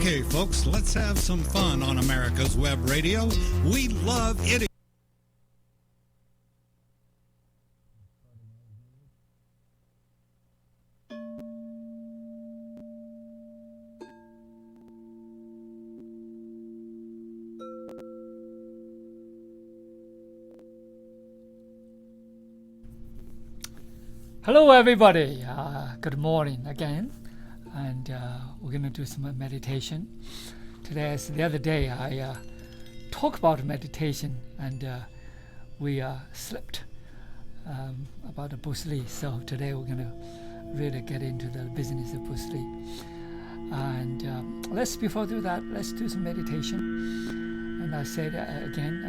Okay, folks, let's have some fun on America's Web Radio. We love it. Hello everybody, good morning again, and we're going to do some meditation. Today, as the other day, I talked about meditation and we slept about Bruce Lee. So today we're going to really get into the business of Bruce Lee. And before we do that, let's do some meditation. And I say that again,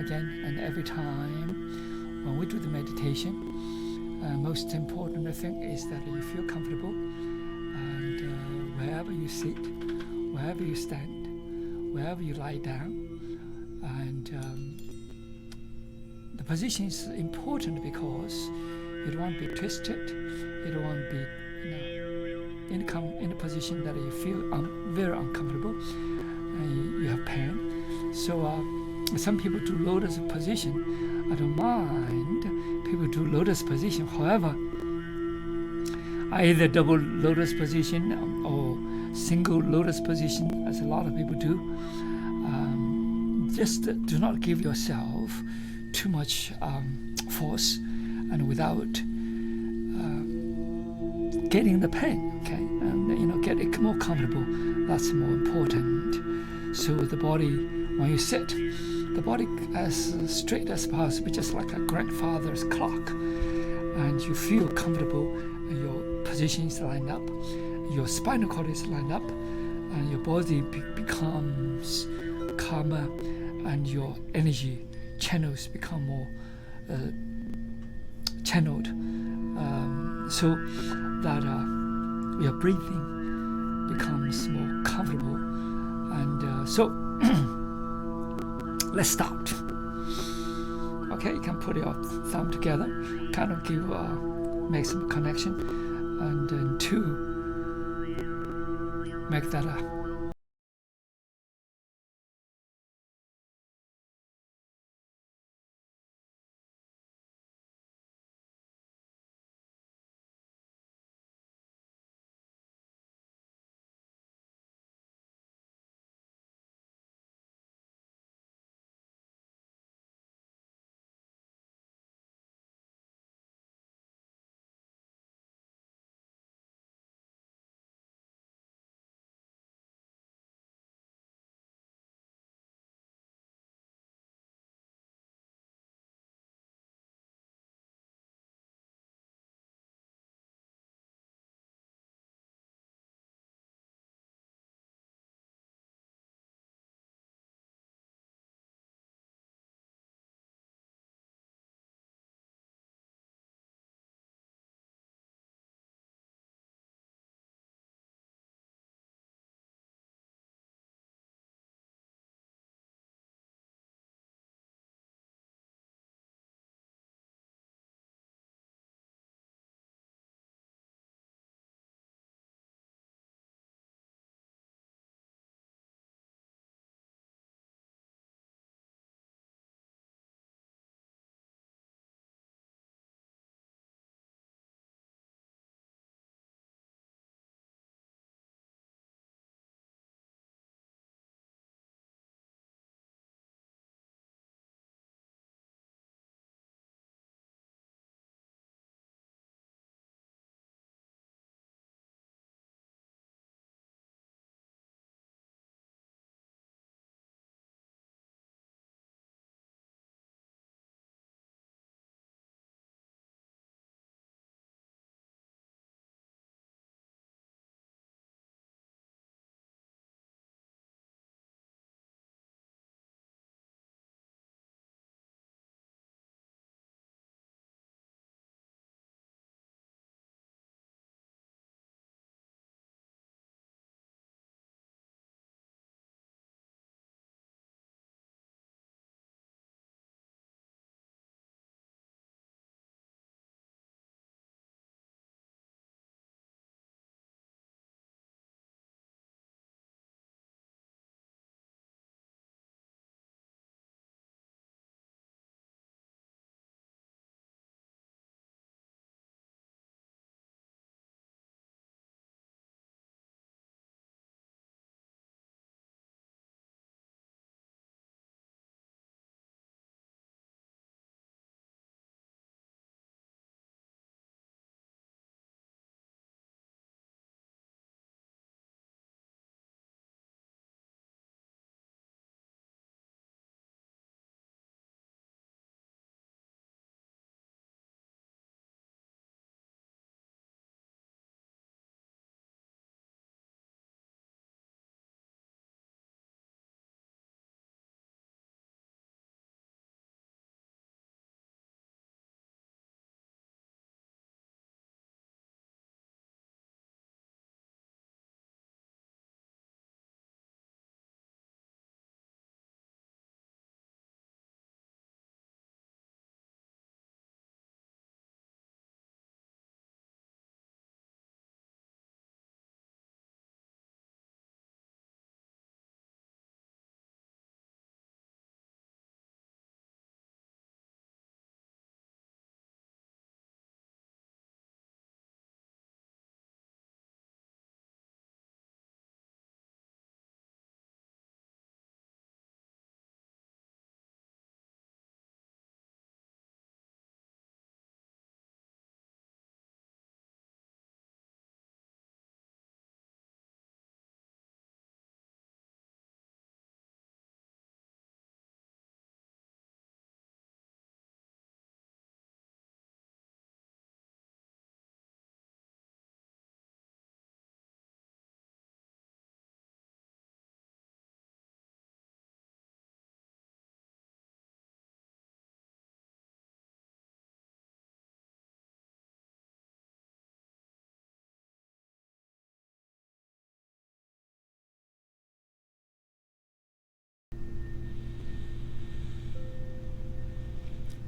and every time when we do the meditation, most important thing is that you feel comfortable, and wherever you sit, wherever you stand, wherever you lie down, and the position is important because you don't want to be twisted, you don't want to be in a position that you feel very uncomfortable, and you have pain. So some people do lotus position. I don't mind people do lotus position. However, I either double lotus position or single lotus position, as a lot of people do. Just do not give yourself too much force, and without getting the pain. Okay, and get it more comfortable. That's more important. So the body, when you sit, the body as straight as possible, just like a grandfather's clock, and you feel comfortable, and your position is lined up, your spinal cord is lined up, and your body becomes calmer, and your energy channels become more channeled, so that your breathing becomes more comfortable. And so let's start. Okay, you can put your thumb together, kind of make some connection, and then make that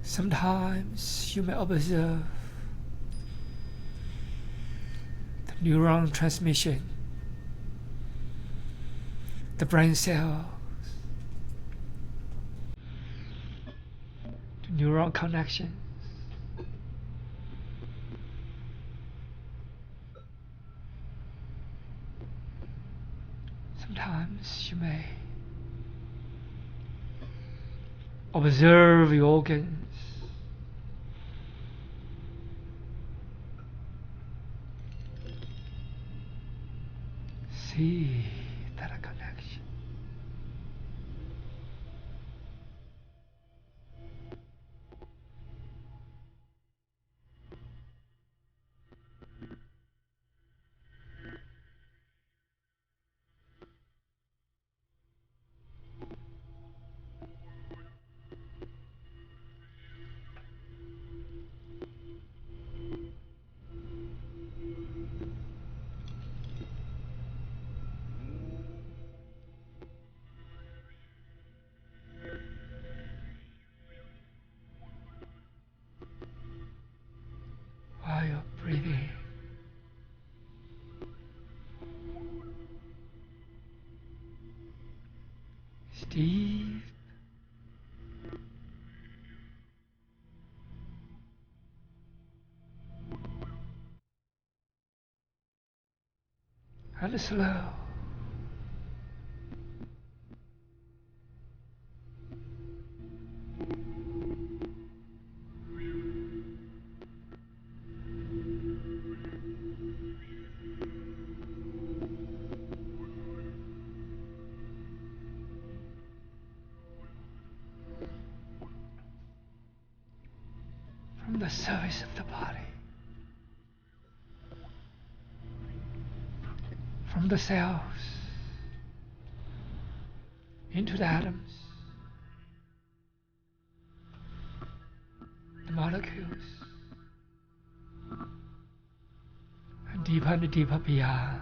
Sometimes you may observe the neuron transmission, the brain cells, the neuron connections. Sometimes you may observe your organs, see that connection. While you're breathing, it's deep and slow. From the surface of the body, from the cells into the atoms, the molecules, and deeper beyond.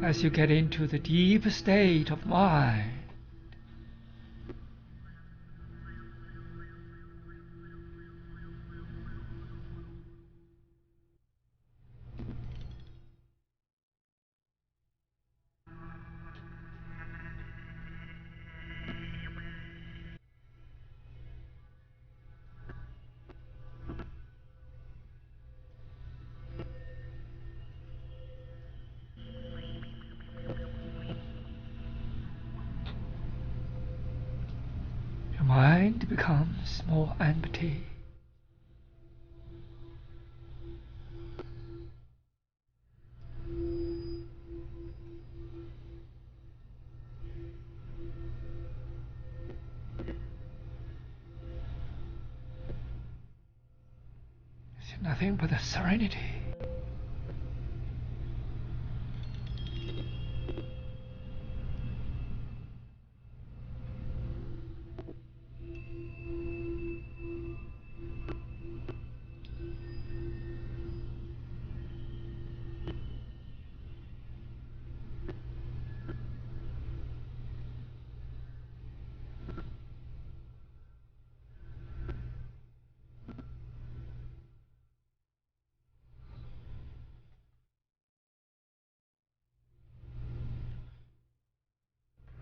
As you get into the deep state of mind, your mind becomes more empty. It's nothing but the serenity.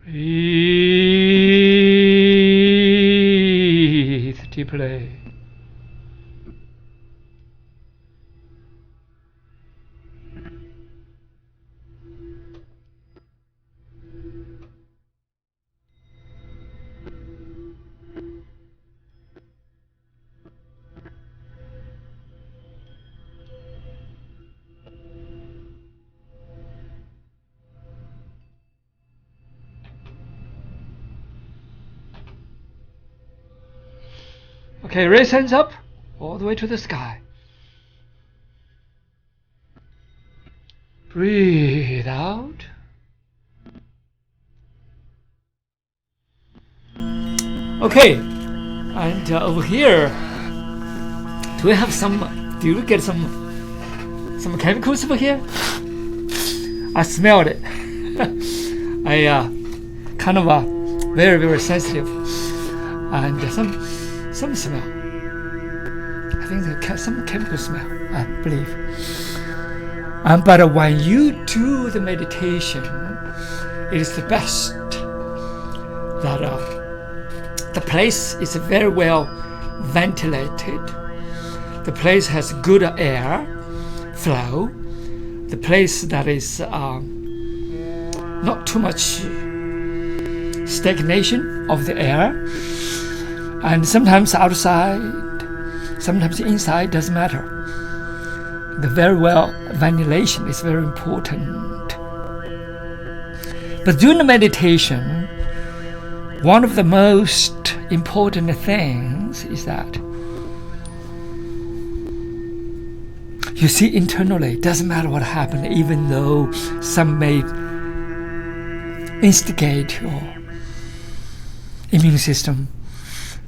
Breathe deeply. Okay, raise hands up all the way to the sky. Breathe out. Okay, and over here, do we have some? Do you get some chemicals over here? I smelled it. I kind of very, very sensitive, and some smell. I think some chemical smell, I believe. But when you do the meditation, it is the best that the place is very well ventilated. The place has good air flow. The place that is not too much stagnation of the air. And sometimes outside, sometimes inside, doesn't matter. The very well ventilation is very important. But during the meditation, one of the most important things is that you see internally, doesn't matter what happened, even though some may instigate your immune system,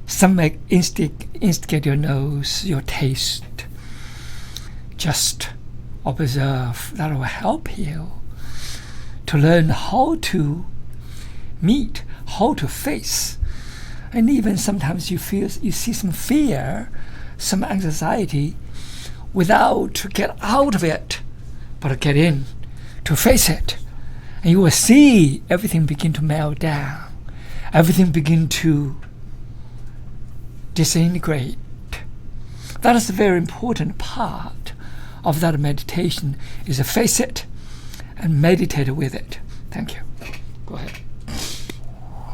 some may instigate your nose, your taste. Just observe. That will help you to learn how to meet, how to face. And even sometimes you see some fear, some anxiety, without to get out of it, but get in, to face it. And you will see everything begin to melt down. Everything begin to disintegrate. That is a very important part of that meditation, is to face it and meditate with it. Thank you. Go ahead.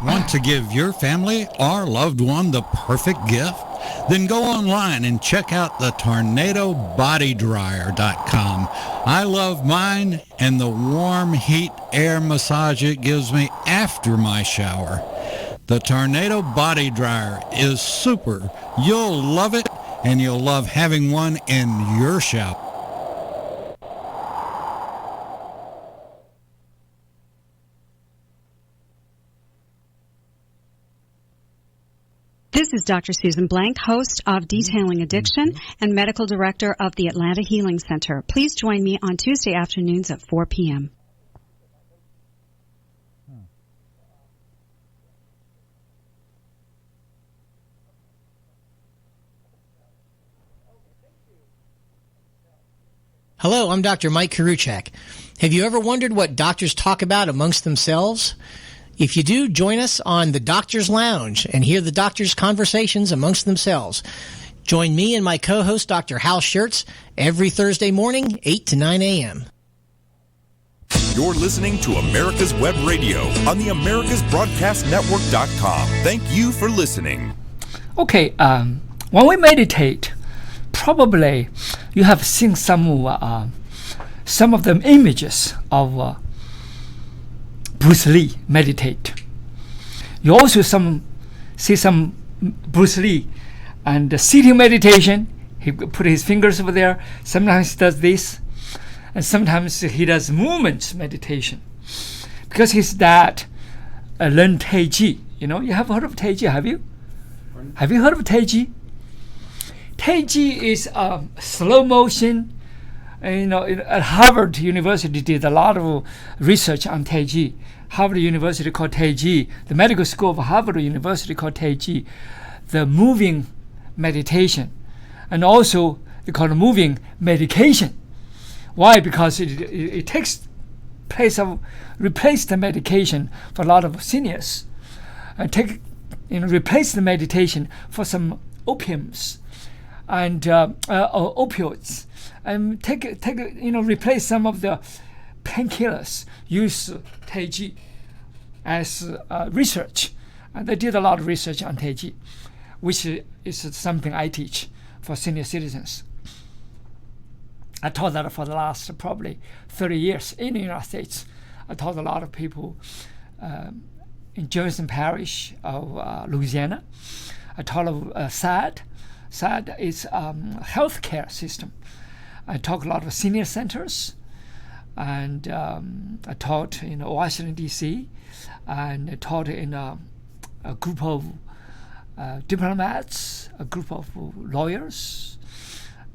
Want to give your family or loved one the perfect gift? Then go online and check out the tornadobodydryer.com. I love mine and the warm heat air massage it gives me after my shower. The Tornado Body Dryer is super. You'll love it, and you'll love having one in your shower. This is Dr. Susan Blank, host of Detailing Addiction and medical director of the Atlanta Healing Center. Please join me on Tuesday afternoons at 4 p.m. Hello, I'm Dr. Mike Karuchak. Have you ever wondered what doctors talk about amongst themselves? If you do, join us on the Doctor's Lounge and hear the doctors' conversations amongst themselves. Join me and my co-host, Dr. Hal Schertz, every Thursday morning, 8 to 9 a.m. You're listening to America's Web Radio on the AmericasBroadcastNetwork.com. Thank you for listening. Okay, when we meditate, probably you have seen some of the images of Bruce Lee meditate. You also see some Bruce Lee and the sitting meditation. He put his fingers over there. Sometimes he does this, and sometimes he does movement meditation, because he's that learned Tai Chi. You know, you have heard of Tai Chi? Have you? Pardon? Have you heard of Tai Chi? Tai Chi is slow motion. You know, at Harvard University did a lot of research on Tai Chi. Harvard University called Tai Chi. The medical school of Harvard University called Tai Chi the moving meditation. And also they call it moving medication. Why? Because it takes replace the medication for a lot of seniors. Replace the meditation for some opiums and opioids. And replace some of the painkillers. Use Tai Chi as research. And they did a lot of research on Tai Chi, which is something I teach for senior citizens. I taught that for the last probably 30 years in the United States. I taught a lot of people in Jefferson Parish of Louisiana. I taught of SAD. SAD is healthcare system. I talk a lot of senior centers, and I taught in Washington D.C. and I taught in a group of diplomats, a group of lawyers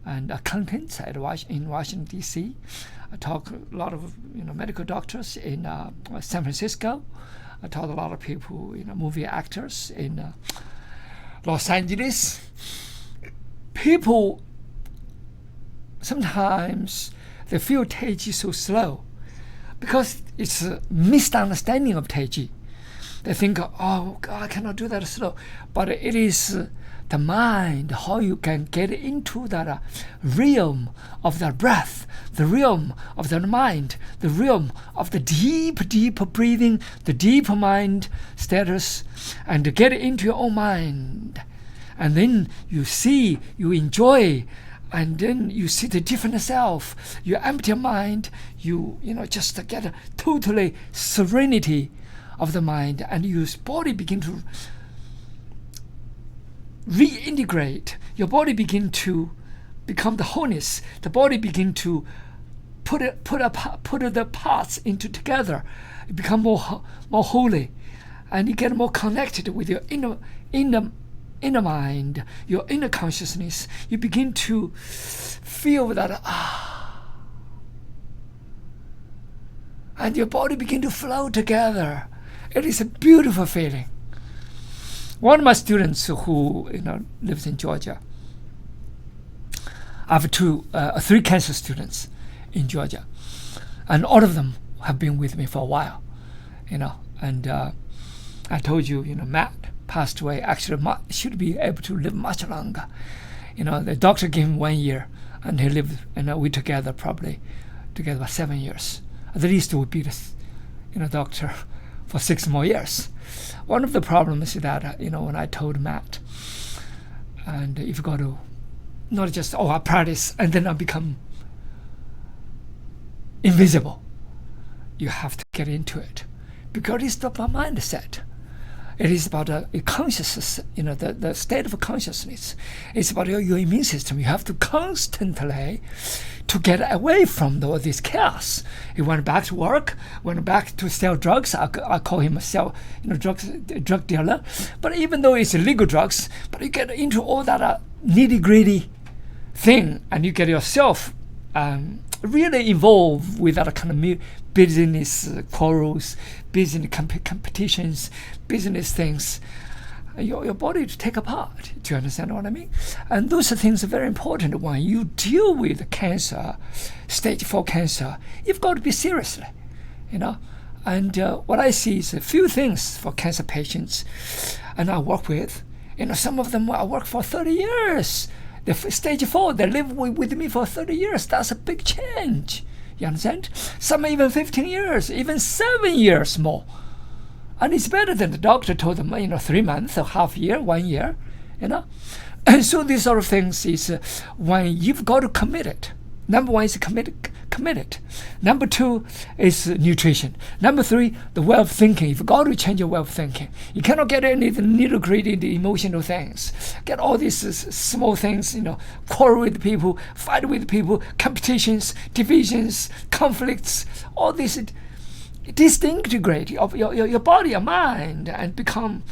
and accountants in Washington D.C. I taught a lot of medical doctors in San Francisco. I taught a lot of people, movie actors in Los Angeles. People sometimes they feel Tai Chi so slow because it's a misunderstanding of Tai Chi. They think, oh, God, I cannot do that slow. But it is the mind, how you can get into that realm of the breath, the realm of the mind, the realm of the deep, deep breathing, the deep mind status, and to get into your own mind. And then you see, you enjoy, and then you see the different self. You empty your mind, you just get a totally serenity of the mind, and your body begin to reintegrate. Your body begin to become the wholeness. The body begin to put the parts into together. You become more holy, and you get more connected with your inner mind, your inner consciousness. You begin to feel that and your body begin to flow together. It is a beautiful feeling. One of my students who lives in Georgia, I have three cancer students in Georgia, and all of them have been with me for a while, and I told you, Matt passed away. Actually, Matt should be able to live much longer. The doctor gave him 1 year, and he lived, we together about 7 years. At least we'll be the doctor for 6 more years. One of the problems is that, when I told Matt, and if you got to, not just, I practice and then I become invisible. You have to get into it, because it's not my mindset. It is about a consciousness, the state of consciousness. It's about your immune system. You have to constantly to get away from all this chaos. He went back to work, went back to sell drugs. I call him a drug dealer. But even though it's illegal drugs, but you get into all that nitty-gritty thing, and you get yourself really involved with that kind of business quarrels, business competitions, business things. Your body to take apart. Do you understand what I mean? And those things are very important when you deal with cancer, stage 4 cancer. You've got to be seriously, And what I see is a few things for cancer patients, and I work with. Some of them I work for 30 years. The stage 4, they live with me for 30 years. That's a big change. You understand? Some even 15 years, even 7 years more. And it's better than the doctor told them, 3 months, or half year, 1 year, And so these sort of things is when you've got to commit it. Number 1 is commit it. Number 2 is nutrition. Number 3, the way of thinking. You've got to change your way of thinking. You cannot get any of the nitty-gritty emotional things. Get all these small things, quarrel with people, fight with people, competitions, divisions, conflicts, all this disintegrate your body, your mind, and become,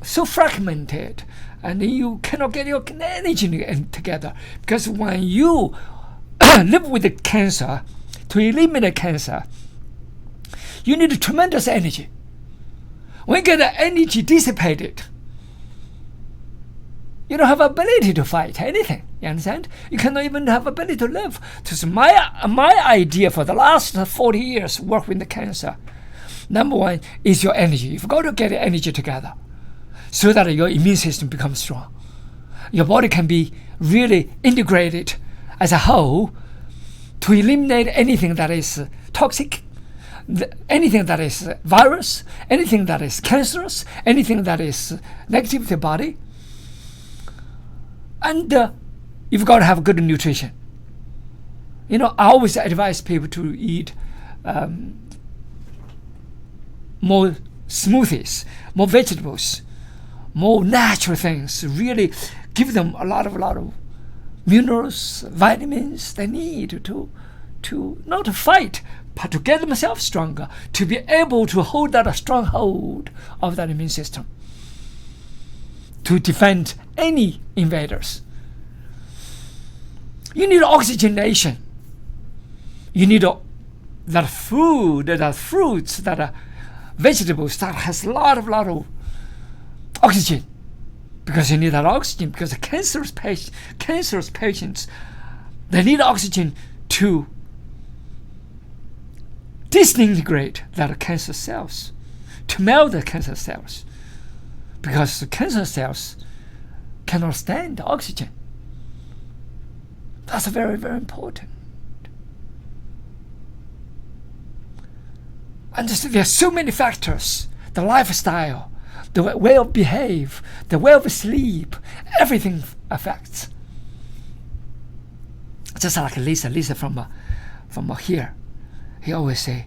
so fragmented, and you cannot get your energy together. Because when you live with the cancer, to eliminate cancer, you need tremendous energy. When you get the energy dissipated, you don't have ability to fight anything. You understand? You cannot even have ability to live. This is my idea for the last 40 years work with the cancer. Number 1 is your energy. You've got to get your energy together so that your immune system becomes strong. Your body can be really integrated as a whole to eliminate anything that is toxic, anything that is virus, anything that is cancerous, anything that is negative to the body. And you've got to have good nutrition. I always advise people to eat more smoothies, more vegetables, more natural things. Really give them a lot of minerals, vitamins they need to to not to fight, but to get themselves stronger, to be able to hold that stronghold of that immune system, to defend any invaders. You need oxygenation. You need that food, that fruits, that vegetables that has a lot of oxygen, because you need that oxygen. Because the cancerous patients, they need oxygen to disintegrate that cancer cells, to melt the cancer cells, because the cancer cells cannot stand the oxygen. That's very, very important. And there are so many factors: the lifestyle, the way of behave, the way of sleep, everything affects. Just like Lisa from here, he always say,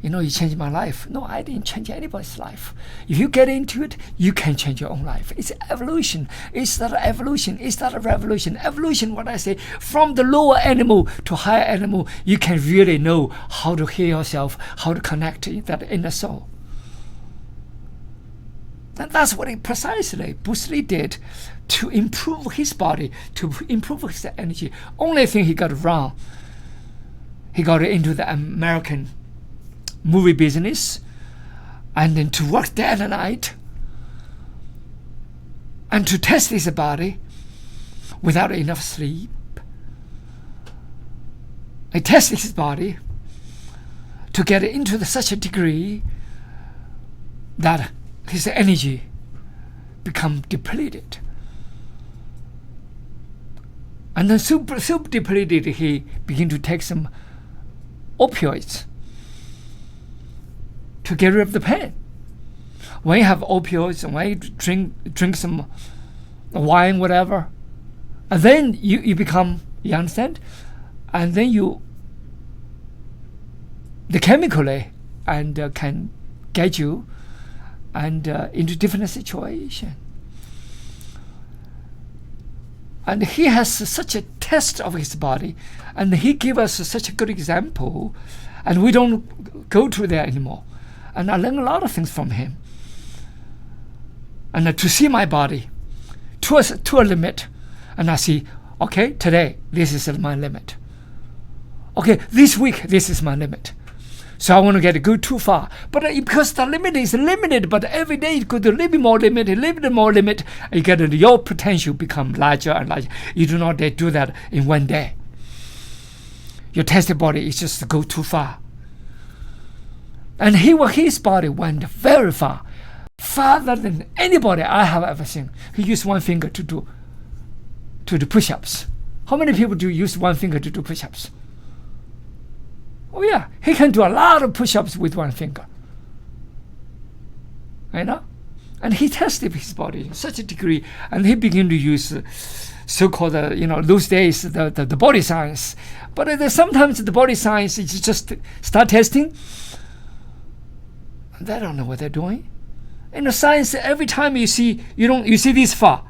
you changed my life. No, I didn't change anybody's life. If you get into it, you can change your own life. It's evolution. It's not evolution. It's not a revolution. Evolution, what I say, from the lower animal to higher animal, you can really know how to heal yourself, how to connect to that inner soul. And that's what precisely Bruce Lee did to improve his body, to improve his energy. Only thing he got wrong, he got into the American movie business, and then to work day and night, and to test his body without enough sleep. He tested his body to get into such a degree that his energy become depleted. And then so depleted, he began to take some opioids to get rid of the pain. When you have opioids and when you drink some wine, whatever, and then you become, you understand? And then the chemically and can get you and into different situation. And he has such a test of his body, and he gave us such a good example, and we don't go to there anymore. And I learned a lot of things from him. And to see my body to a limit, and I see, okay, today this is my limit. Okay, this week this is my limit. So I want to go too far. But because the limit is limited, but every day you go to a little bit more limit, you get your potential become larger and larger. You do not dare do that in one day. Your tested body is just to go too far. And his body went very far, farther than anybody I have ever seen. He used one finger to do push-ups. How many people do use one finger to do push-ups? Oh yeah, he can do a lot of push-ups with one finger. And he tested his body in such a degree, and he began to use so-called, those days, the body science. But sometimes the body science is just start testing. They don't know what they're doing. In the science, every time you see this far,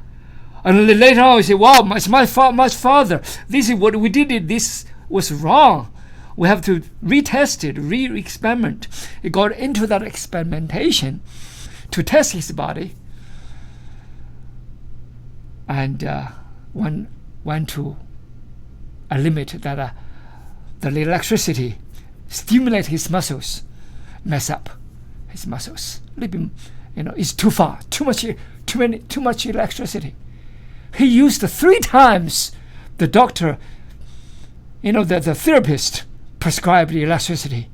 and later on you say, "Wow, much farther. This is what we did. This was wrong. We have to retest it, re-experiment." He got into that experimentation to test his body, and went to a limit that the electricity stimulate his muscles, mess up his muscles. It's too far, too much electricity. He used 3 times the doctor, the therapist prescribed the electricity.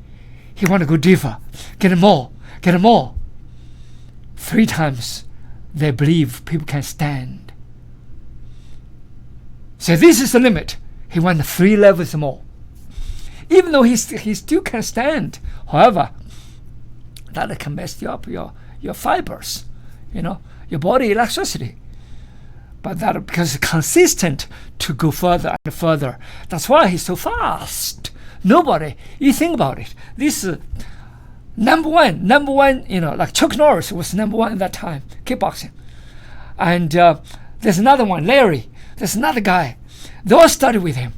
He want to go deeper, get more. 3 times they believe people can stand. So this is the limit. He went 3 levels more. Even though he still can stand, however, that can mess you up your fibers, your body electricity. But that because it's consistent to go further and further. That's why he's so fast. Nobody, you think about it. This number one, like Chuck Norris was number 1 at that time, kickboxing. And there's another one, Larry. There's another guy. They all studied with him.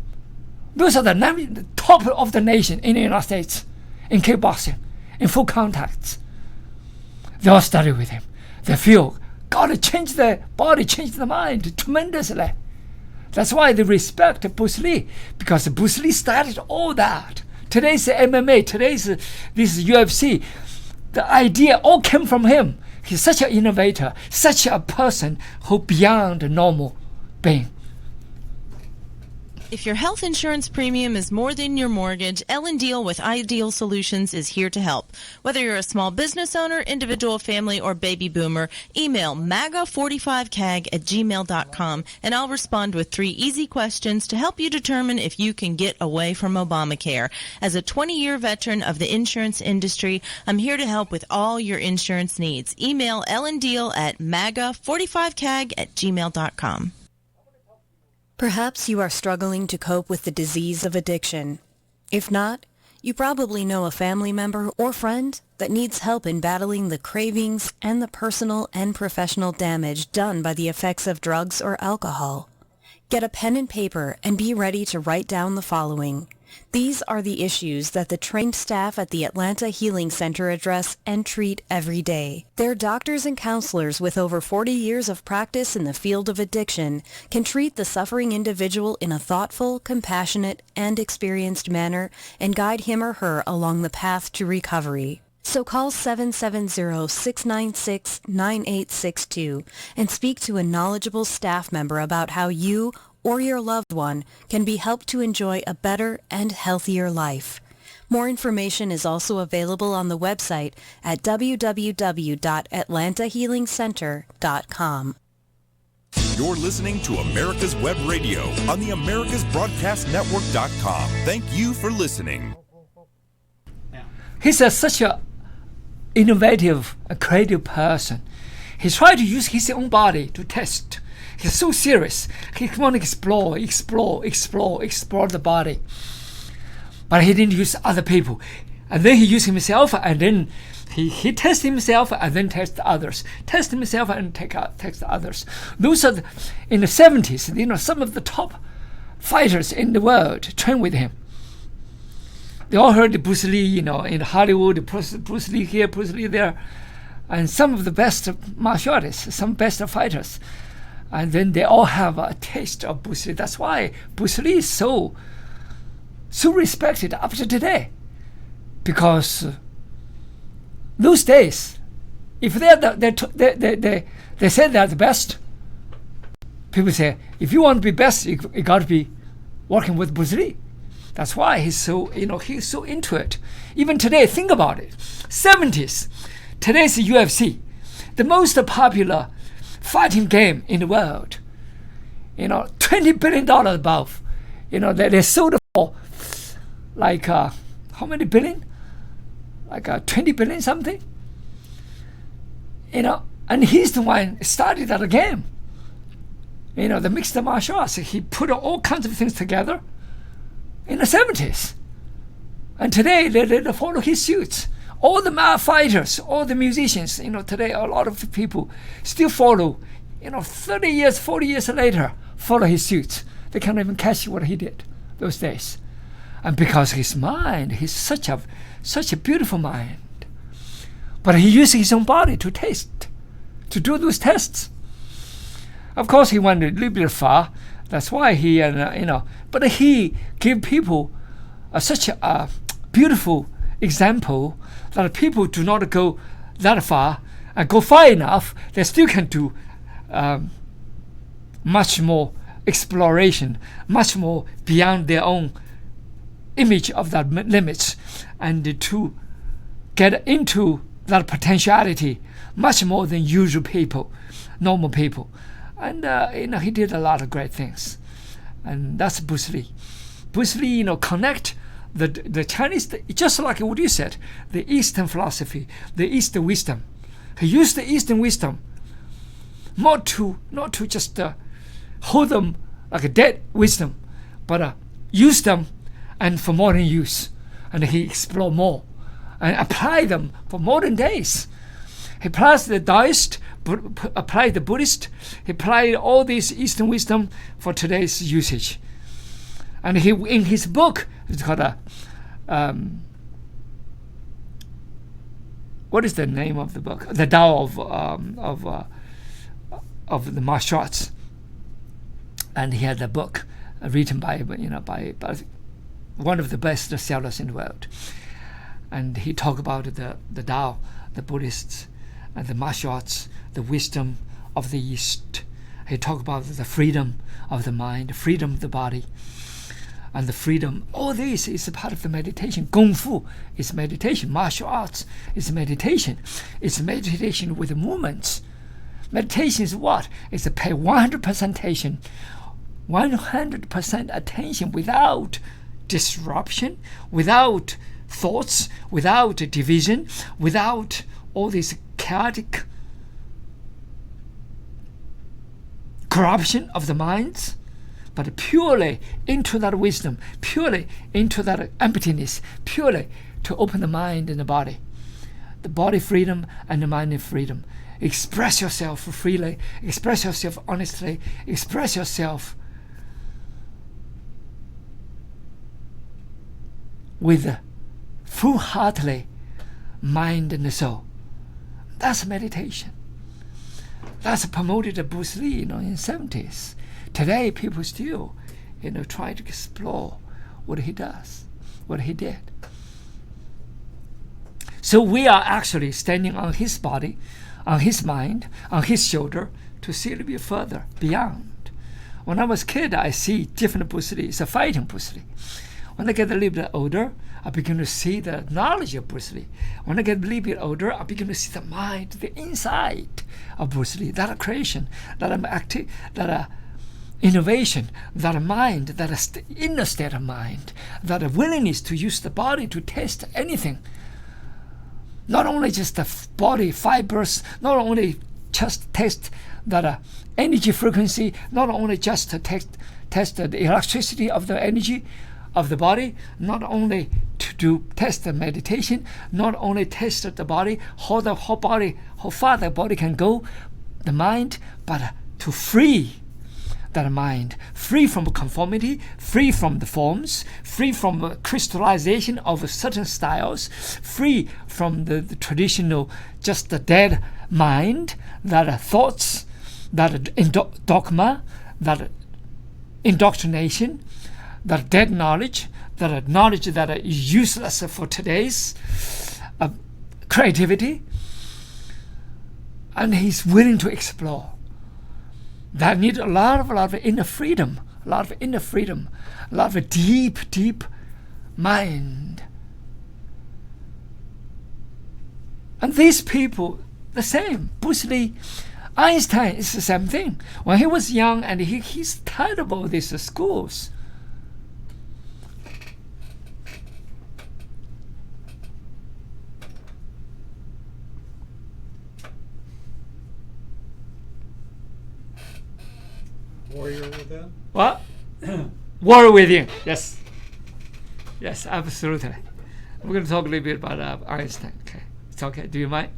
Those are the top of the nation in the United States, in kickboxing, in full contacts. They all study with him. They feel God changed their body, changed their mind tremendously. That's why they respect Bruce Lee, because Bruce Lee started all that. Today's MMA, today's this UFC, the idea all came from him. He's such an innovator, such a person who beyond a normal being. If your health insurance premium is more than your mortgage, Ellen Deal with Ideal Solutions is here to help. Whether you're a small business owner, individual, family, or baby boomer, email maga45cag@gmail.com and I'll respond with 3 easy questions to help you determine if you can get away from Obamacare. As a 20-year veteran of the insurance industry, I'm here to help with all your insurance needs. Email Ellen Deal at maga45cag@gmail.com. Perhaps you are struggling to cope with the disease of addiction. If not, you probably know a family member or friend that needs help in battling the cravings and the personal and professional damage done by the effects of drugs or alcohol. Get a pen and paper and be ready to write down the following. These are the issues that the trained staff at the Atlanta Healing Center address and treat every day. Their doctors and counselors with over 40 years of practice in the field of addiction can treat the suffering individual in a thoughtful, compassionate, and experienced manner and guide him or her along the path to recovery. So call 770-696-9862 and speak to a knowledgeable staff member about how you or your loved one can be helped to enjoy a better and healthier life. More information is also available on the website at www.atlantahealingcenter.com. You're listening to America's Web Radio on the AmericasBroadcastNetwork.com. Thank you for listening. He's such an innovative, a creative person. He tried to use his own body to test. He's so serious. He wants to explore the body. But he didn't use other people. And then he used himself, and then he tests himself, and then tests others. Test himself and test others. Those are in the 70s, some of the top fighters in the world trained with him. They all heard Bruce Lee, in Hollywood, Bruce Lee here, Bruce Lee there. And some of the best martial artists, some best fighters. And then they all have a taste of Bruce Lee. That's why Bruce Lee is so respected up to today. Because those days, if they say they're the best, people say, if you want to be best, you got to be working with Bruce Lee. That's why he's so into it. Even today, think about it. 70s, today's UFC, the most popular fighting game in the world. $20 billion above. They sold for like how many billion? Like 20 billion something. And he's the one who started that game. The mixed martial arts. He put all kinds of things together in the 70s. And today they follow his suits. All the fighters, all the musicians, today a lot of people still follow, 30 years, 40 years later, follow his suits. They can't even catch what he did those days. And because his mind, he's such a beautiful mind. But he used his own body to taste, to do those tests. Of course, he went a little bit far. That's why he, but he gave people such a beautiful example that people do not go that far and go far enough. They still can do much more exploration, much more beyond their own image of that limits, and to get into that potentiality much more than usual people, normal people. And he did a lot of great things, and that's Bruce Lee. Bruce Lee, connect the Chinese, just like what you said, the Eastern philosophy, the Eastern wisdom. He used the Eastern wisdom not to just hold them like a dead wisdom, but use them and for modern use. And he explored more and applied them for modern days. He applies the Taoist, applied the Buddhist, he applied all this Eastern wisdom for today's usage. And he, in his book, it's called what is the name of the book? The Tao of the martial arts. And he had a book written by one of the best sellers in the world. And he talked about the Tao, the Buddhists, and the martial arts, the wisdom of the East. He talked about the freedom of the mind, the freedom of the body, and the freedom. All this is a part of the meditation. Kung Fu is meditation. Martial arts is meditation. It's meditation with movements. Meditation is what? It's to pay 100% attention, 100% attention without disruption, without thoughts, without division, without all this chaotic corruption of the minds, but purely into that wisdom, purely into that emptiness, purely to open the mind and the body freedom and the mind freedom. Express yourself freely, express yourself honestly, express yourself with full-heartedly mind and soul. That's meditation. That's promoted by Bruce Lee, in the 70s. Today, people still, try to explore what he does, what he did. So we are actually standing on his body, on his mind, on his shoulder, to see a little bit further, beyond. When I was a kid, I see different Bruce Lee. It's a fighting Bruce Lee. When I get a little bit older, I begin to see the knowledge of Bruce Lee. When I get a little bit older, I begin to see the mind, the inside of Bruce Lee, that creation, that innovation, that mind, that inner state of mind, that willingness to use the body to test anything. Not only just the body fibers, not only just test that energy frequency, not only just to test the electricity of the energy of the body, not only to test the meditation, not only test the body, how far the body can go, the mind, but to free that mind, free from conformity, free from the forms, free from crystallization of certain styles, free from the traditional, just the dead mind, that thoughts, that dogma, that indoctrination, that dead knowledge, that knowledge that is useless for today's creativity. And he's willing to explore. That need a lot of inner freedom, a lot of deep mind. And these people, the same. Bruce Lee, Einstein is the same thing. When he was young and he's tired of all these schools. Warrior within? What? Warrior within, yes. Yes, absolutely. We're going to talk a little bit about Einstein. Okay, it's okay. Do you mind?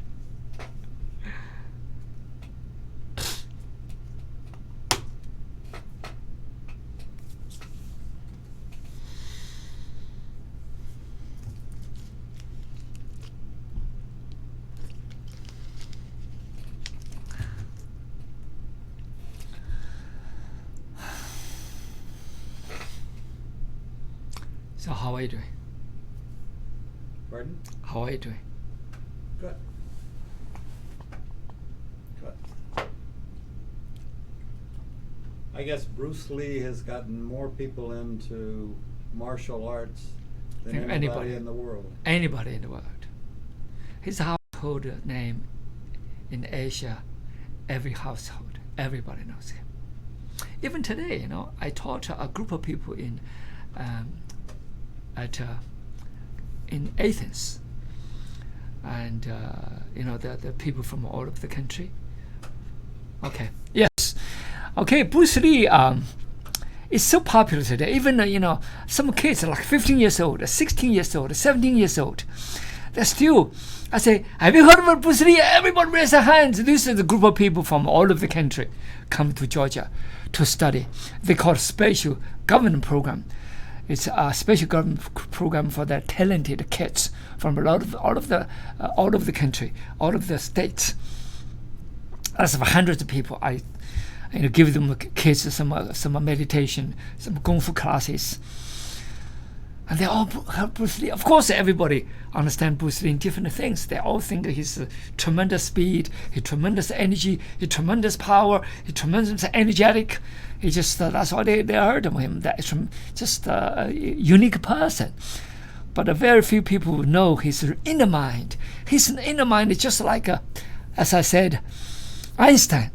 So how are you doing? Pardon? How are you doing? Good. I guess Bruce Lee has gotten more people into martial arts than anybody in the world. Anybody in the world. He's a household name in Asia. Every household, everybody knows him. Even today, I taught a group of people in Athens, and the people from all over the country. Okay, yes, okay. Bruce Lee is so popular today. Even some kids are like 15 years old, 16 years old, 17 years old. They're still. I say, have you heard of Bruce Lee? Everybody raise their hands. This is a group of people from all over the country come to Georgia to study. They call it special government program. It's a special government program for the talented kids from all of the country, all of the states. That's for hundreds of people. I give them kids some meditation, some kung fu classes. And they all help Bruce Lee. Of course, everybody understands Bruce Lee in different things. They all think he's a tremendous speed, he's tremendous energy, he's tremendous power, he's tremendous energetic. He just that's why they heard of him. That's just a unique person. But very few people know his inner mind. His inner mind is just like, as I said, Einstein.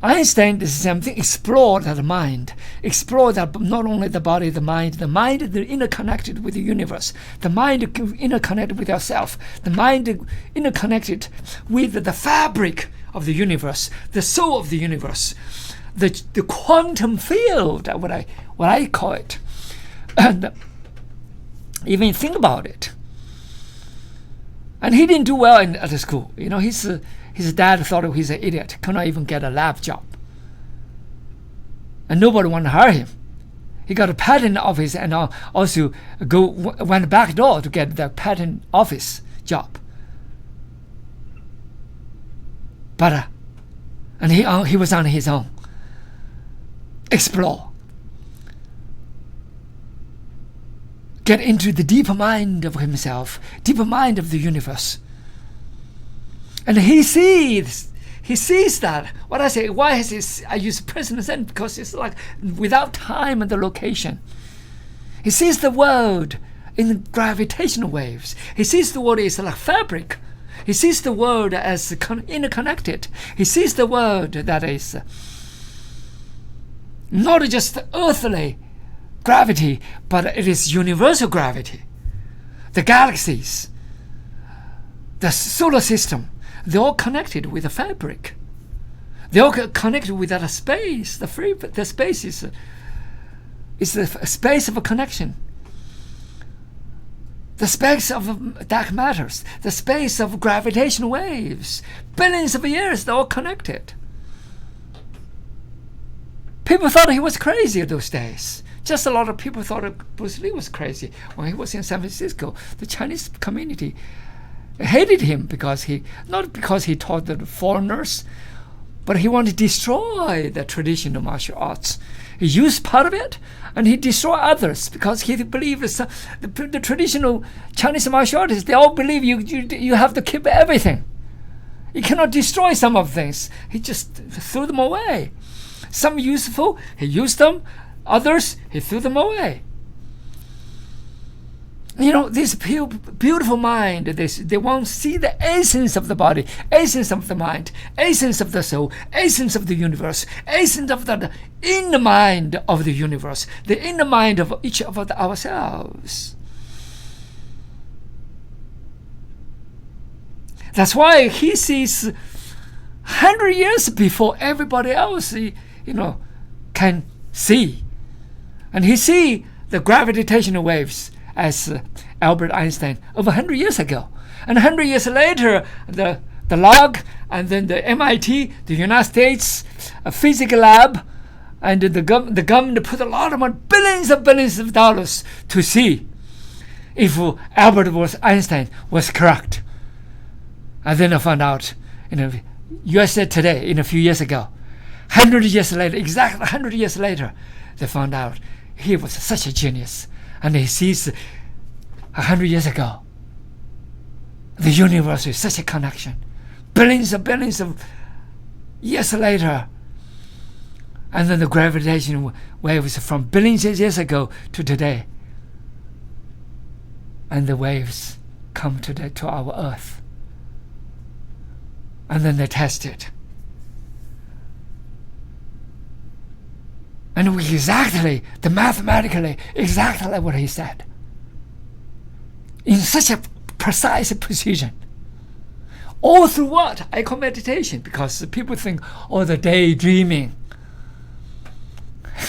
Einstein is something explored that mind, explored that not only the body, the mind is interconnected with the universe, the mind interconnected with yourself, the mind interconnected with the fabric of the universe, the soul of the universe, the quantum field, what I call it. And even think about it. And he didn't do well at the school. His dad thought he's an idiot, could not even get a lab job. And nobody wanted to hire him. He got a patent office and also went back door to get the patent office job. But and he was on his own. Explore. Get into the deeper mind of himself, deeper mind of the universe. And he sees that. What I say, why I use present sense? Because it's like without time and the location. He sees the world in gravitational waves. He sees the world as like fabric. He sees the world as interconnected. He sees the world that is not just earthly gravity, but it is universal gravity. The galaxies, the solar system, they're all connected with the fabric. They're all connected with that space. The space is the space of a connection. The space of dark matters. The space of gravitational waves. Billions of years, they're all connected. People thought he was crazy those days. Just a lot of people thought Bruce Lee was crazy when he was in San Francisco. The Chinese community hated him not because he taught the foreigners, but he wanted to destroy the traditional martial arts. He used part of it, and he destroyed others because he believed the traditional Chinese martial artists. They all believe you have to keep everything. You cannot destroy some of things. He just threw them away. Some useful, he used them. Others, he threw them away. This beautiful mind, they want to see the essence of the body, essence of the mind, essence of the soul, essence of the universe, essence of the inner mind of the universe, the inner mind of each of ourselves. That's why he sees 100 years before everybody else, can see. And he see the gravitational waves as Albert Einstein over 100 years ago. And 100 years later, the log and then the MIT, the United States physics lab, and the government put a lot of money, billions of dollars to see if Einstein was correct. And then I found out, USA Today, a few years ago, 100 years later, exactly 100 years later, they found out he was such a genius. And he sees 100 years ago, the universe is such a connection. Billions of years later, and then the gravitational waves from billions of years ago to today. And the waves come to our Earth. And then they test it. And mathematically, exactly what he said. In such a precise precision. All through what? I call meditation, because people think, the daydreaming.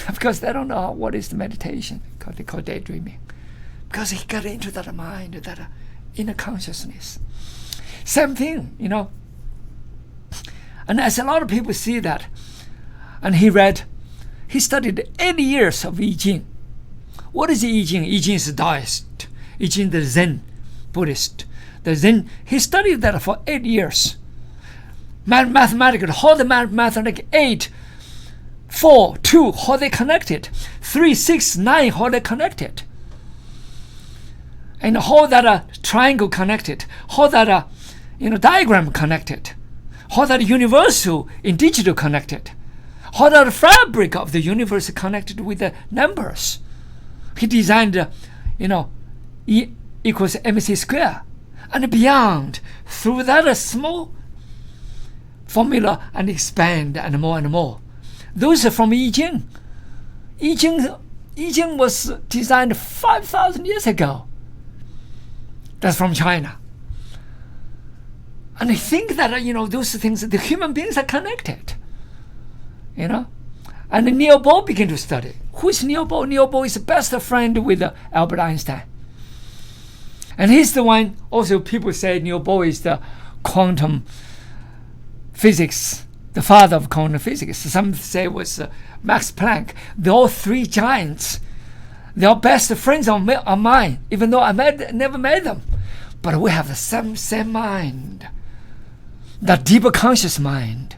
Because they don't know what is the meditation, because they call daydreaming. Because he got into that mind, that inner consciousness. Same thing, And as a lot of people see that, and he studied 80 years of I Ching. What is I Ching? I Ching is Taoist. I Ching, the Zen Buddhist. The Zen, he studied that for 8 years. Mathematical, how the mathematical 8, 4, 2, how they connected. 3, 6, 9, how they connected. And how that triangle connected. How that diagram connected. How that universal in digital connected. How that fabric of the universe connected with the numbers. He designed, E equals mc square. And beyond, through that small formula and expand and more. Those are from I Ching. I Ching was designed 5,000 years ago. That's from China. And I think that, those things, the human beings are connected. And Niels Bohr began to study. Who is Niels Bohr? Niels Bohr is the best friend with Albert Einstein. And he's the one, also people say Niels Bohr is the quantum physics, the father of quantum physics. Some say it was Max Planck. They're all three giants. They're all best friends of mine, even though I never met them. But we have the same mind, that deeper conscious mind.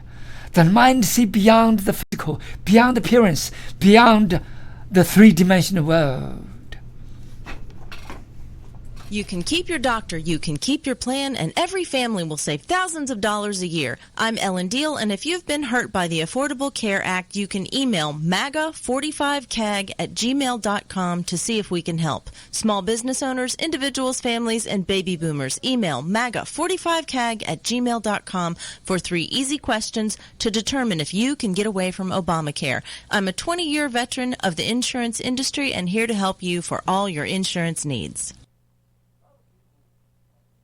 The mind see beyond the physical, beyond appearance, beyond the three-dimensional world. You can keep your doctor, you can keep your plan, and every family will save thousands of dollars a year. I'm Ellen Deal, and if you've been hurt by the Affordable Care Act, you can email MAGA45CAG@gmail.com to see if we can help. Small business owners, individuals, families, and baby boomers, email MAGA45CAG@gmail.com for 3 easy questions to determine if you can get away from Obamacare. I'm a 20-year veteran of the insurance industry and here to help you for all your insurance needs.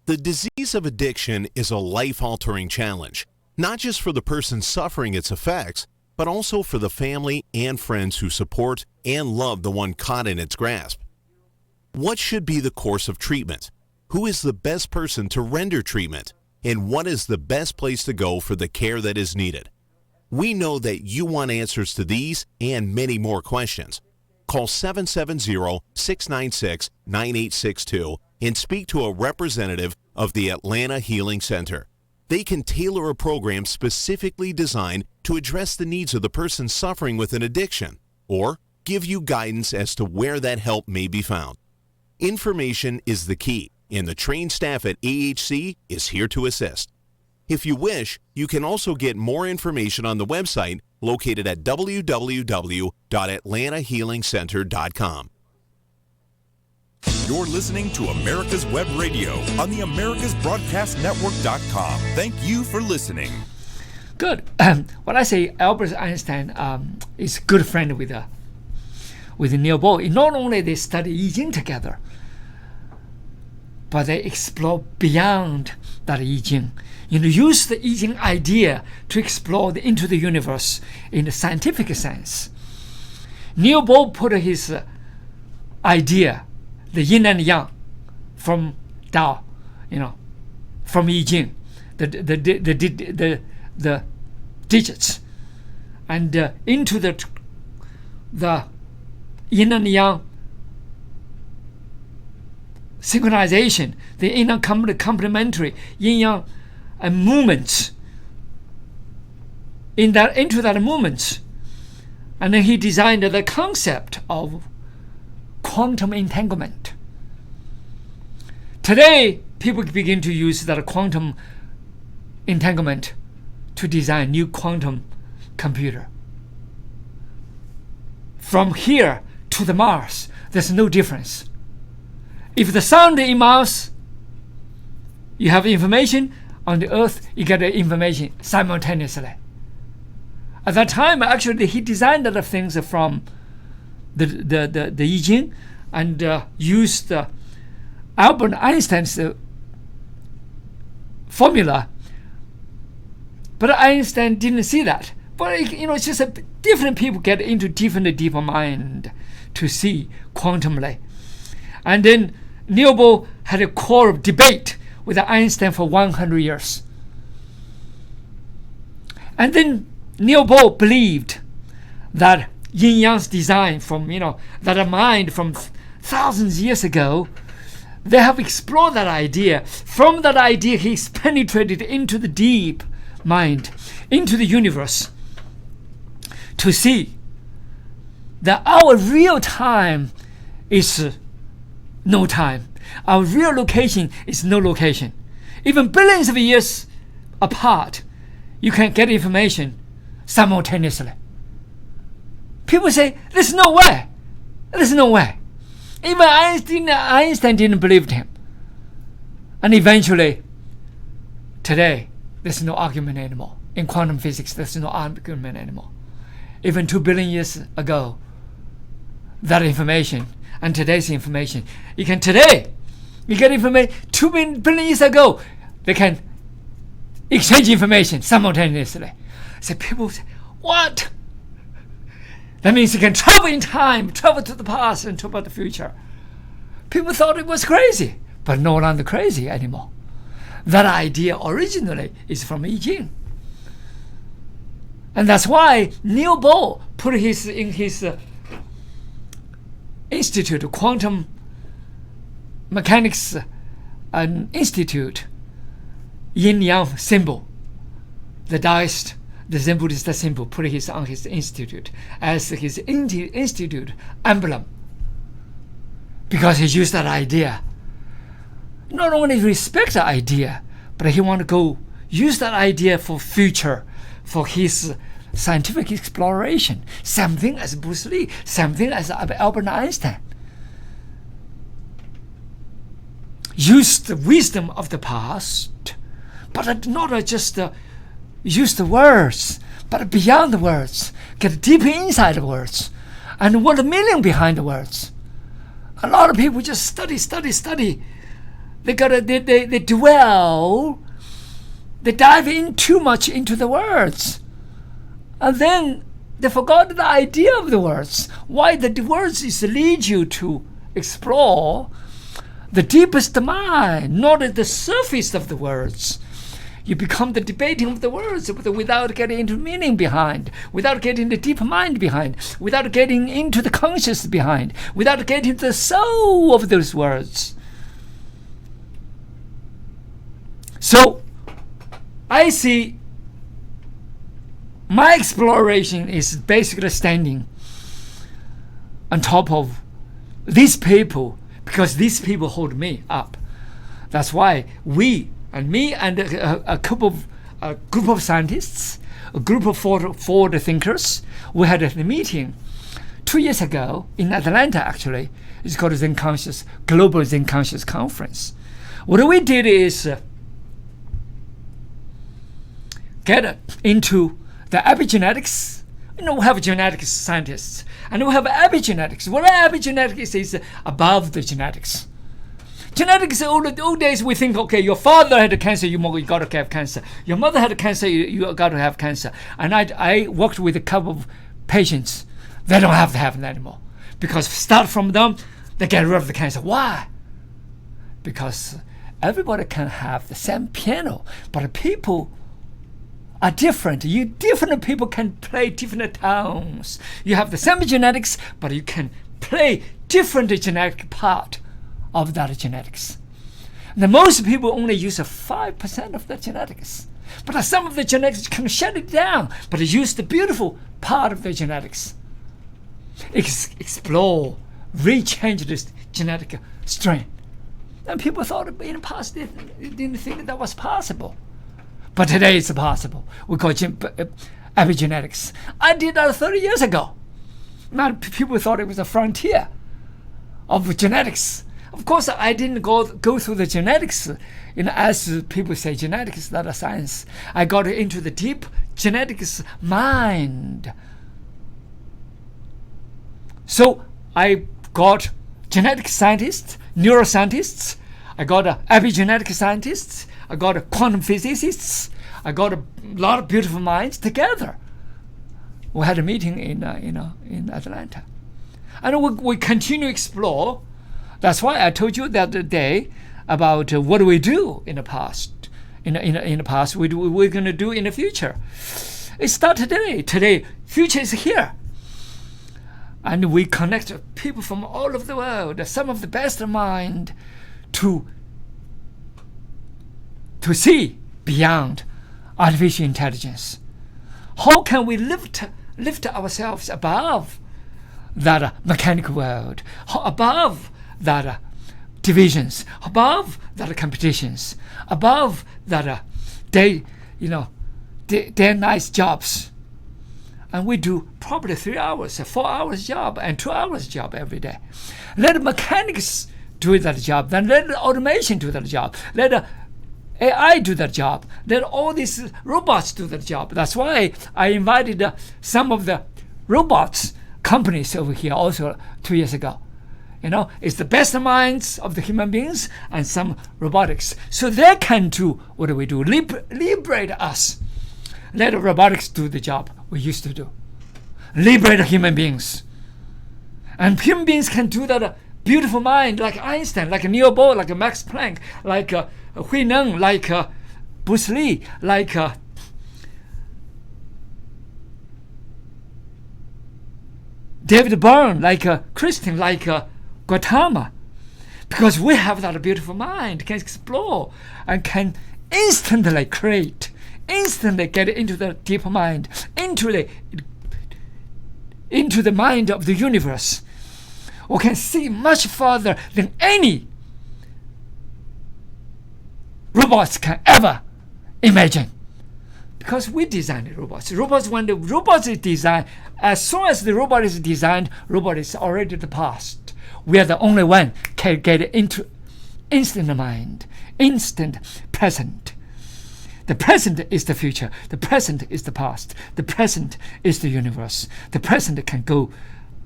The disease of addiction is a life-altering challenge, not just for the person suffering its effects, but also for the family and friends who support and love the one caught in its grasp. What should be the course of treatment? Who is the best person to render treatment? And what is the best place to go for the care that is needed? We know that you want answers to these and many more questions. Call 770-696-9862 and speak to a representative of the Atlanta Healing Center. They can tailor a program specifically designed to address the needs of the person suffering with an addiction or give you guidance as to where that help may be found. Information is the key, and the trained staff at AHC is here to assist. If you wish, you can also get more information on the website located at www.atlantahealingcenter.com. You're listening to America's Web Radio on the AmericasBroadcastNetwork.com. Thank you for listening. Good. When I say Albert Einstein is a good friend with Niels Bohr, not only they study I Ching together, but they explore beyond that I Ching. Use the I Ching idea to explore into the universe in the scientific sense. Niels Bohr put his idea, the yin and yang, from Tao, from I Ching, the digits, and into the yin and yang synchronization, the inner complementary yin yang movements. Into that movement, and then he designed the concept of quantum entanglement. Today, people begin to use that quantum entanglement to design new quantum computer. From here to the Mars, there's no difference. If the sound in Mars, you have information. On the Earth, you get the information simultaneously. At that time, actually, he designed the things from the I Ching and used Albert Einstein's formula. But Einstein didn't see that. But it's just different people get into deeper mind to see quantumly. And then Niels Bohr had a quarrel debate with Einstein for 100 years. And then Niels Bohr believed that yin-yang's design from, that a mind from thousands of years ago, they have explored that idea. From that idea, he's penetrated into the deep mind, into the universe, to see that our real time is no time. Our real location is no location. Even billions of years apart, you can get information simultaneously. People say, there's no way. There's no way. Even Einstein didn't believe him. And eventually, today, there's no argument anymore. In quantum physics, there's no argument anymore. Even 2 billion years ago, that information and today's information, you get information 2 billion years ago, they can exchange information simultaneously. So people say, what? That means you can travel in time, travel to the past and travel to the future. People thought it was crazy, but no longer crazy anymore. That idea originally is from I Ching. And that's why Niels Bohr put in his institute, quantum mechanics institute, yin-yang symbol, the Taoist, the Zen Buddhist symbol, put on his institute as his institute emblem, because he used that idea. Not only respect the idea, but he want to go use that idea for future, for his scientific exploration. Same thing as Bruce Lee, same thing as Albert Einstein. Use the wisdom of the past, but not just use the words, but beyond the words. Get deeper inside the words, and what the meaning behind the words. A lot of people just study. They dwell. They dive in too much into the words, and then they forgot the idea of the words. Why the words is lead you to explore the deepest mind, not the surface of the words. You become the debating of the words without getting into meaning behind, without getting the deep mind behind, without getting into the conscious behind, without getting the soul of those words. So, I see my exploration is basically standing on top of these people, because these people hold me up. That's why me and a group of scientists, a group of forward thinkers, we had a meeting 2 years ago in Atlanta. Actually, it's called Zen Conscious Global Zen Conscious Conference. What we did is get into the epigenetics. We have genetics scientists, and we have epigenetics. What epigenetics is above the genetics. Genetics, old days, we think, okay, your father had cancer, you got to have cancer. Your mother had cancer, you got to have cancer. And I worked with a couple of patients. They don't have to have it anymore, because start from them, they get rid of the cancer. Why? Because everybody can have the same piano, but people are different. Different people can play different tones. You have the same genetics, but you can play different genetic part of that genetics. The most people only use 5% of the genetics, but some of the genetics can shut it down, but use the beautiful part of the genetics. Explore, rechange this genetic strain. And people thought in the past they didn't think that was possible. But today it's possible. We call it epigenetics. I did that 30 years ago. Now people thought it was a frontier of genetics. Of course, I didn't go through the genetics, as people say, genetics is not a science. I got into the deep genetics mind. So I got genetic scientists, neuroscientists, I got epigenetic scientists, I got quantum physicists, I got a lot of beautiful minds together. We had a meeting in Atlanta, and we continue to explore. That's why I told you the other day about what do we do in the past. In the past, we're going to do in the future. It starts today. Today, future is here. And we connect people from all over the world, some of the best mind, to see beyond artificial intelligence. How can we lift ourselves above that mechanical world, above that divisions, above that competitions, above that day and night jobs? And we do probably 3 hours, 4 hours job, and 2 hours job every day. Let the mechanics do that job, then let the automation do that job, let the AI do that job, let all these robots do that job. That's why I invited some of the robots companies over here also 2 years ago. It's the best minds of the human beings and some robotics. So they can do what do we do? Liberate us. Let robotics do the job we used to do. Liberate human beings. And human beings can do that beautiful mind like Einstein, like Niels Bohr, like Max Planck, like Hui Neng, like Bruce Lee, like David Byrne, like Christian, like Gautama. Because we have that beautiful mind, can explore and can instantly create, instantly get into the deeper mind, into the mind of the universe. We can see much further than any robots can ever imagine. Because we designed robots. When the robot is designed, as soon as the robot is designed, robot is already the past. We are the only one can get into instant mind, instant present. The present is the future. The present is the past. The present is the universe. The present can go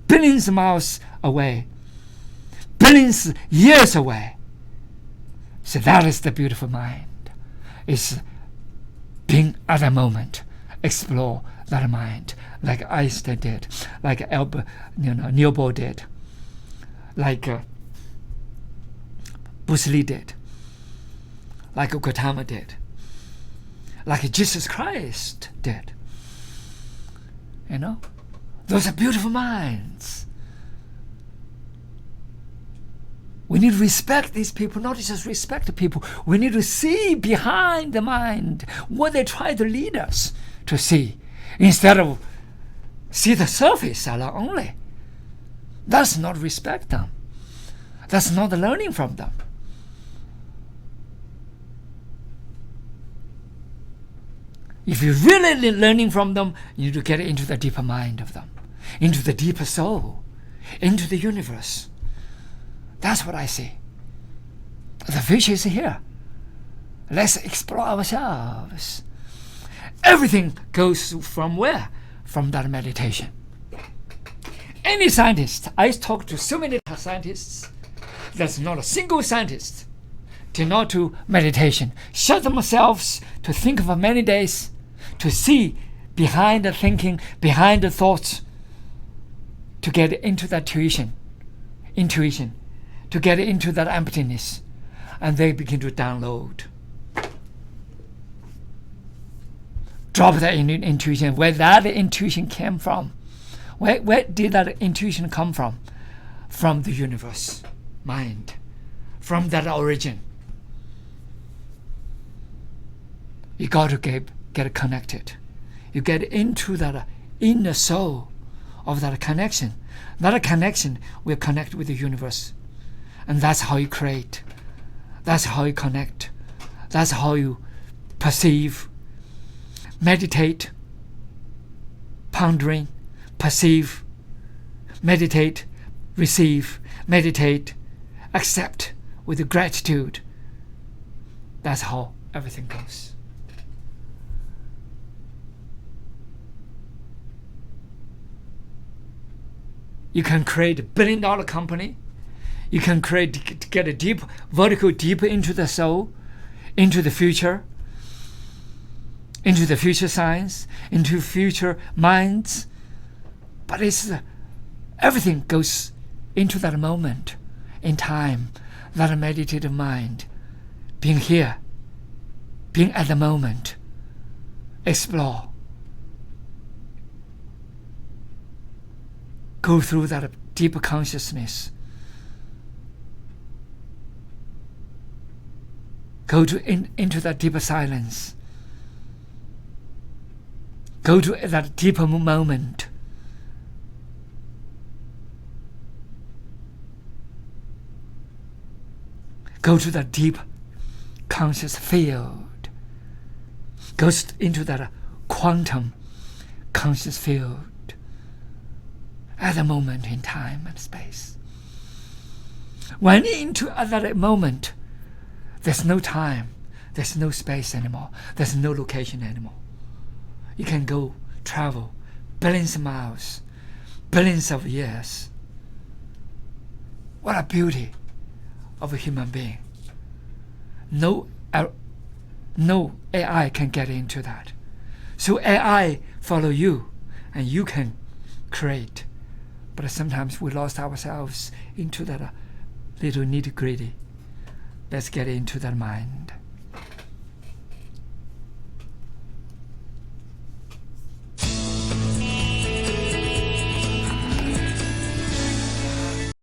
billions of miles away, billions years away. So that is the beautiful mind. It's being at a moment, explore that mind, like Einstein did, like Niels Bohr did, like Bruce Lee did, like Gautama did, like Jesus Christ did. Those are beautiful minds. We need to respect these people, not just respect the people. We need to see behind the mind what they try to lead us to see, instead of see the surface only. That's not respect them. That's not learning from them. If you're really learning from them, you need to get into the deeper mind of them, into the deeper soul, into the universe. That's what I see. The future is here. Let's explore ourselves. Everything goes from where? From that meditation. Any scientist, I talk to so many scientists, there's not a single scientist did not do meditation. Shut themselves to think for many days, to see behind the thinking, behind the thoughts, to get into that intuition, to get into that emptiness, and they begin to download. Drop that intuition. Where that intuition came from? Where did that intuition come from? From the universe, mind, from that origin. You got to get connected. You get into that inner soul of that connection. That connection will connect with the universe. And that's how you create. That's how you connect. That's how you perceive, meditate, pondering, perceive, meditate, receive, meditate, accept with gratitude. That's how everything goes. You can create a $1 billion company. You can get a deep vertical deeper into the soul, into the future science, into future minds. But everything goes into that moment in time. that meditative mind, being here, being at the moment, explore. Go through that deeper consciousness. Go into that deeper silence. Go to that deeper moment. Go to that deep conscious field. Go into that quantum conscious field at a moment in time and space. When into that moment, there's no time, there's no space anymore, there's no location anymore. You can go travel billions of miles, billions of years. What a beauty of a human being. No AI can get into that. So AI follow you and you can create. But sometimes we lost ourselves into that little nitty-gritty. Let's get into that mind.